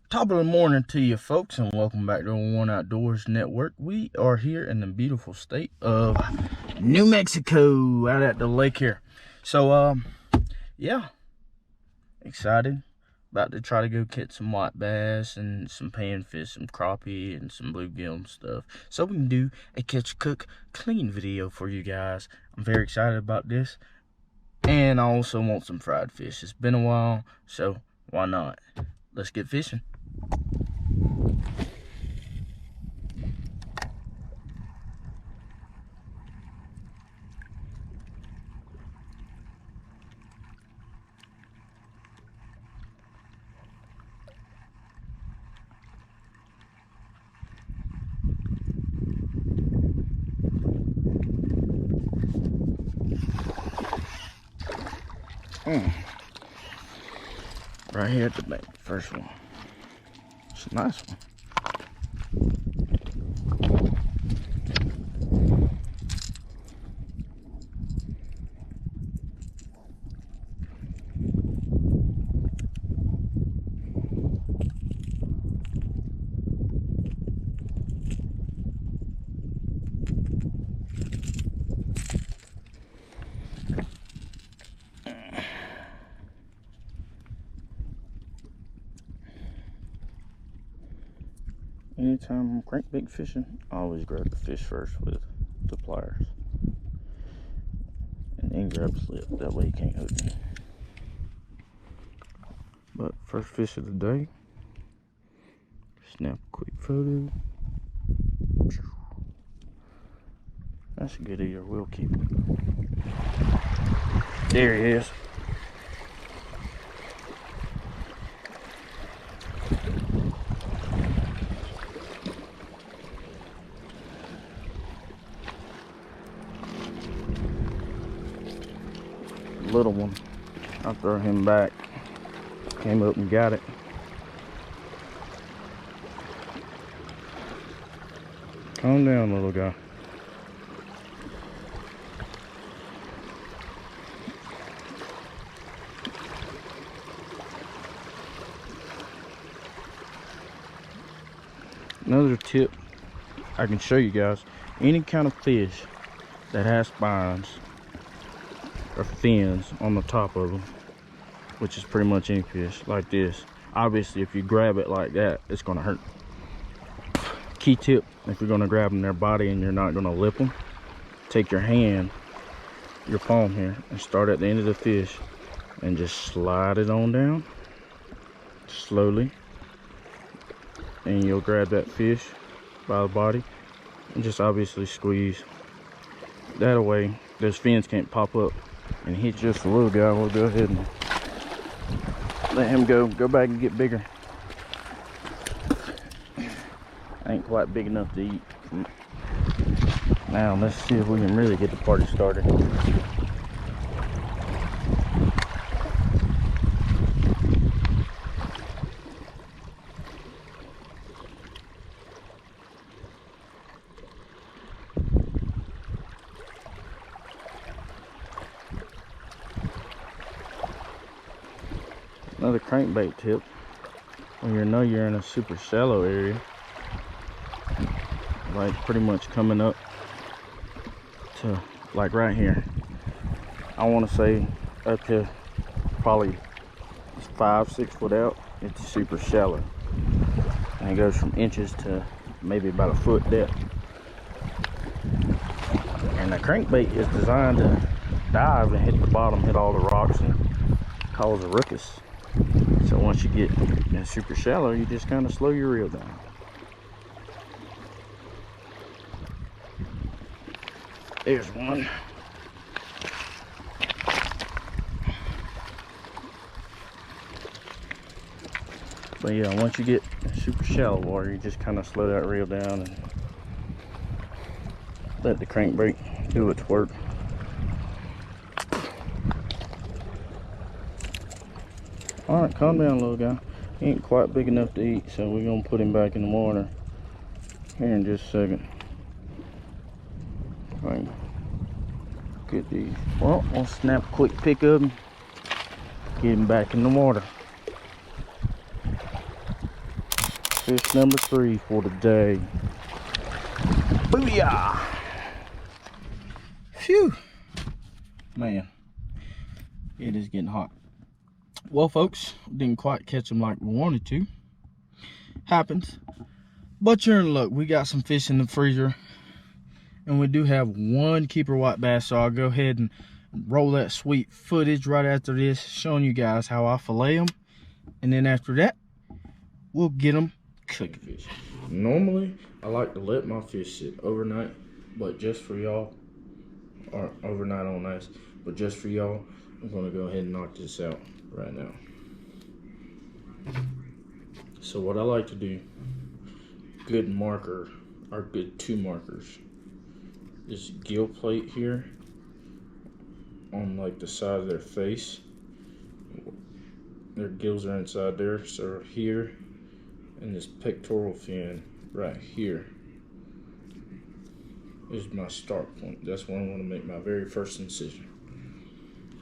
Top of the morning to you folks, and welcome back to the One Outdoors Network. We are here in the beautiful state of New Mexico, out at the lake here. So yeah, excited. About to try to go catch some white bass and some panfish, some crappie and some bluegill and stuff, so we can do a catch, cook, clean video for you guys. I'm very excited about this, and I also want some fried fish. It's been a while, so why not? Let's get fishing. Right here at the bank, first one. It's a nice one. Anytime I'm crankbait fishing, I always grab the fish first with the pliers. And then grab the slip, that way you can't hook me. But first fish of the day, snap a quick photo. That's a good eater, we'll keep it. There he is. Little one. I'll throw him back. Came up and got it. Calm down, little guy. Another tip I can show you guys: any kind of fish that has spines or fins on the top of them, which is pretty much any fish like this, obviously if you grab it like that, it's going to hurt. Key tip: if you're going to grab them their body and you're not going to lip them, take your hand, your palm here, and start at the end of the fish and just slide it on down slowly, and you'll grab that fish by the body and just obviously squeeze. That way those fins can't pop up and hit just a little guy. We'll go ahead and let him go back and get bigger. Ain't quite big enough to eat. Now let's see if we can really get the party started. Another crankbait tip: when you know you're in a super shallow area, like pretty much coming up to like right here, I want to say up to probably 5-6 foot out, it's super shallow, and it goes from inches to maybe about a foot depth. And the crankbait is designed to dive and hit the bottom, hit all the rocks, and cause a ruckus. So once you get super shallow, you just kind of slow your reel down. There's one. But yeah, once you get super shallow water, you just kind of slow that reel down and let the crankbait do its work. Alright, calm down, little guy. He ain't quite big enough to eat, so we're gonna put him back in the water here in just a second. Right. Get these. Well, we'll snap a quick pick of him, get him back in the water. Fish number 3 for the day. Booyah! Phew! Man, it is getting hot. Well, folks, didn't quite catch them like we wanted to. Happens. But you're in luck. We got some fish in the freezer. And we do have one keeper white bass, so I'll go ahead and roll that sweet footage right after this, showing you guys how I fillet them. And then after that, we'll get them cooking fish. Normally, I like to let my fish sit overnight, but just for y'all, or overnight on ice, but just for y'all, I'm gonna go ahead and knock this out right now. So what I like to do, good marker, or good 2 markers, this gill plate here on like the side of their face. Their gills are inside there, so here, and this pectoral fin right here is my start point. That's where I want to make my very first incision.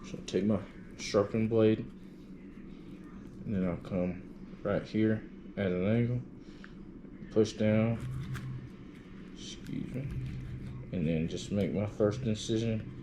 So I'll take my sharpened blade, and then I'll come right here at an angle, push down, excuse me, and then just make my first incision.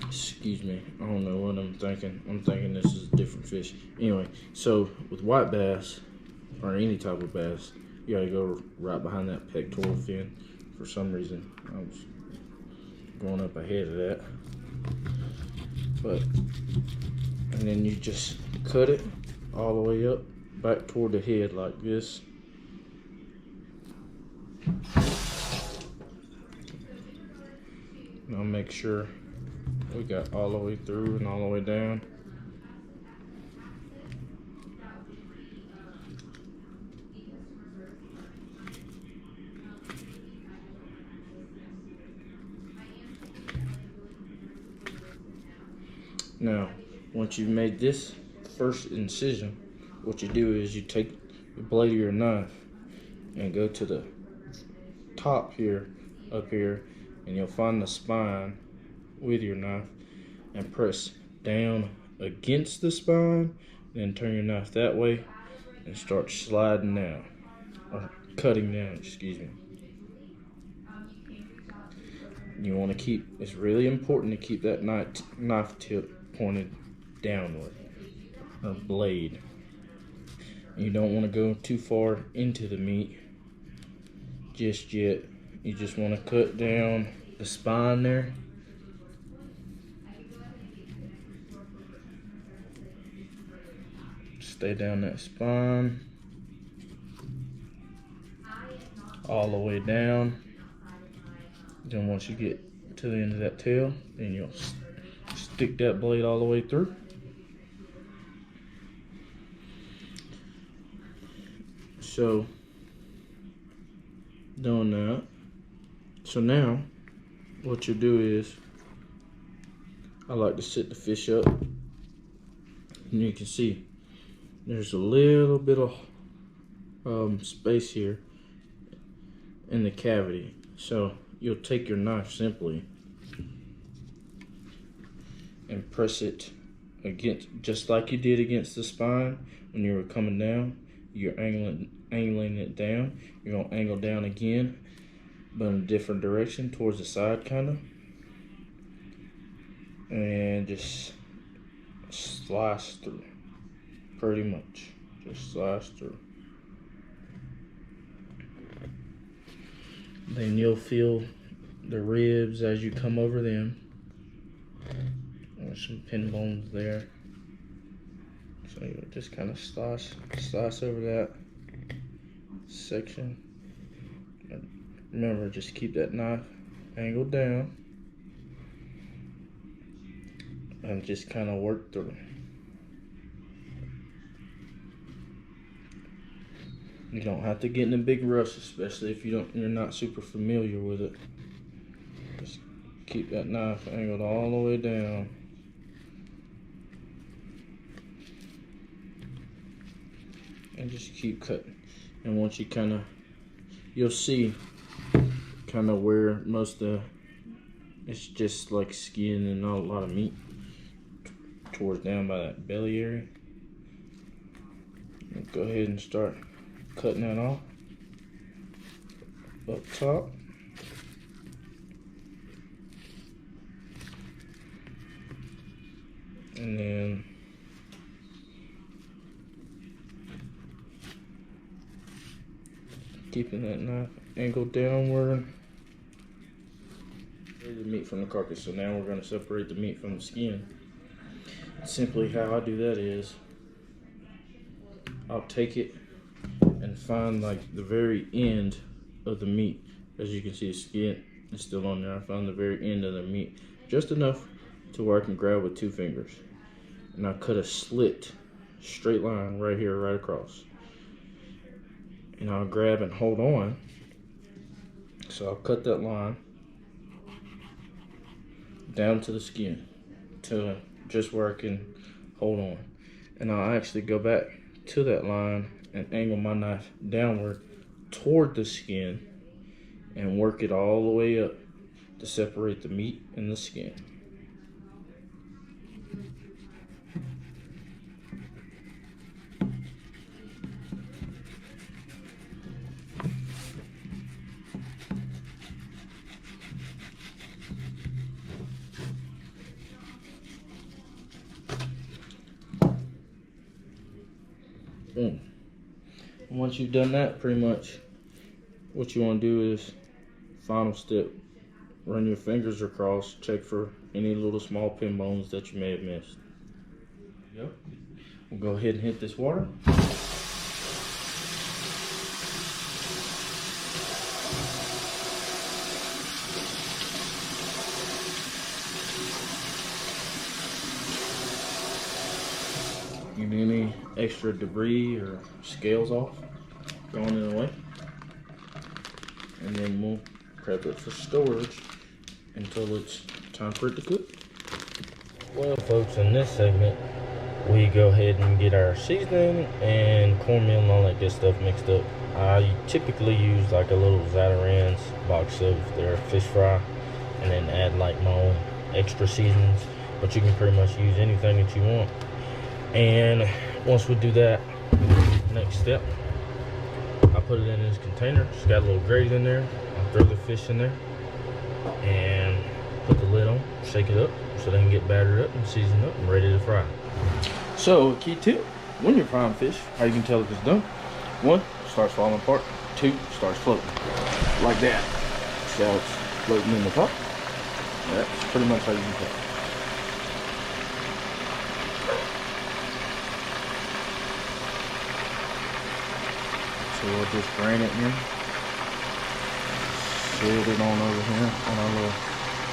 Excuse me, I don't know what I'm thinking. I'm thinking this is a different fish. Anyway, so with white bass, or any type of bass, you gotta go right behind that pectoral fin. For some reason, I was going up ahead of that. But, and then you just cut it all the way up, back toward the head like this. And I'll make sure we got all the way through and all the way down. Now, once you've made this first incision, what you do is you take the blade of your knife and go to the top here, up here, and you'll find the spine with your knife and press down against the spine, then turn your knife that way and start sliding down, or cutting down, excuse me. You want to keep, it's really important to keep that knife tip pointed downward, or blade. You don't want to go too far into the meat just yet. You just want to cut down the spine there. Stay down that spine all the way down. Then once you get to the end of that tail, then you'll stick that blade all the way through. So, doing that. So now, what you do is, I like to sit the fish up, and you can see there's a little bit of space here in the cavity. So you'll take your knife simply and press it against, just like you did against the spine when you were coming down. You're angling it down. You're gonna angle down again, but in a different direction, towards the side kind of, and just slice through. Pretty much, just slice through. Then you'll feel the ribs as you come over them. There's some pin bones there. So you just kind of slice over that section. Remember, just keep that knife angled down and just kind of work through. You don't have to get in a big rush, especially if you're not super familiar with it. Just keep that knife angled all the way down. And just keep cutting. And once you you'll see kind of where most of it's just like skin and not a lot of meat towards down by that belly area. Go ahead and start cutting that off up top. And then keeping that knife angled downward. The meat from the carcass. So now we're going to separate the meat from the skin. Simply how I do that is I'll take it and find like the very end of the meat. As you can see, the skin is still on there. I found the very end of the meat, just enough to where I can grab with 2 fingers. And I cut a slit, straight line right here, right across. And I'll grab and hold on. So I'll cut that line down to the skin, to just where I can hold on. And I'll actually go back to that line and angle my knife downward toward the skin and work it all the way up to separate the meat and the skin. Once you've done that, pretty much what you want to do is, final step, run your fingers across, check for any little small pin bones that you may have missed. There you go. We'll go ahead and hit this water. Get any extra debris or scales off, going in the way, and then we'll prep it for storage until it's time for it to cook. Well, folks, in this segment we go ahead and get our seasoning and cornmeal and all that good stuff mixed up. I typically use like a little Zatarain's box of their fish fry, and then add like my own extra seasonings, but you can pretty much use anything that you want. And once we do that, next step, I put it in this container. It's got a little gravy in there. I throw the fish in there and put the lid on, shake it up so they can get battered up and seasoned up and ready to fry. So, key tip, when you're frying fish, how you can tell if it's done: 1, starts falling apart; 2, starts floating. Like that. See how it's floating in the top? That's pretty much how you can tell. So we'll just drain it in, set it on over here on our little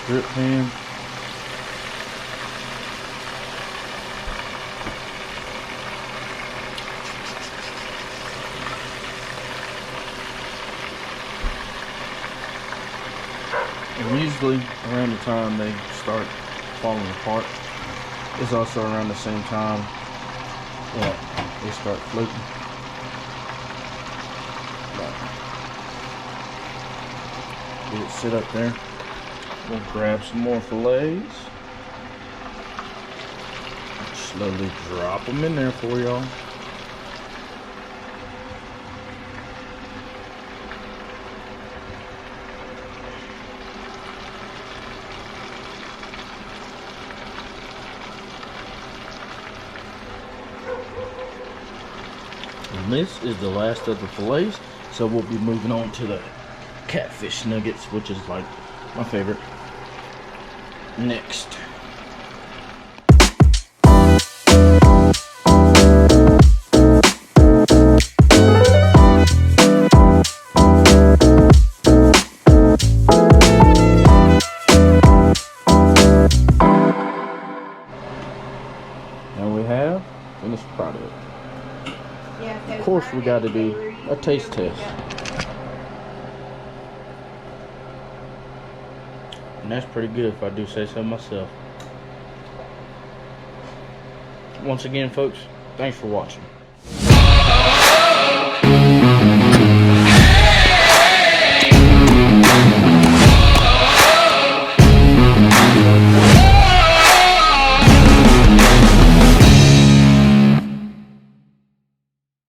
drip pan. And usually around the time they start falling apart is also around the same time that they start floating. Get it sit up there. We'll grab some more fillets. Slowly drop them in there for y'all. And this is the last of the fillets, so we'll be moving on to the Catfish Nuggets, which is like my favorite. Next. And we have finished product. Of course, we got to do a taste test. And that's pretty good if I do say so myself. Once again, folks, thanks for watching.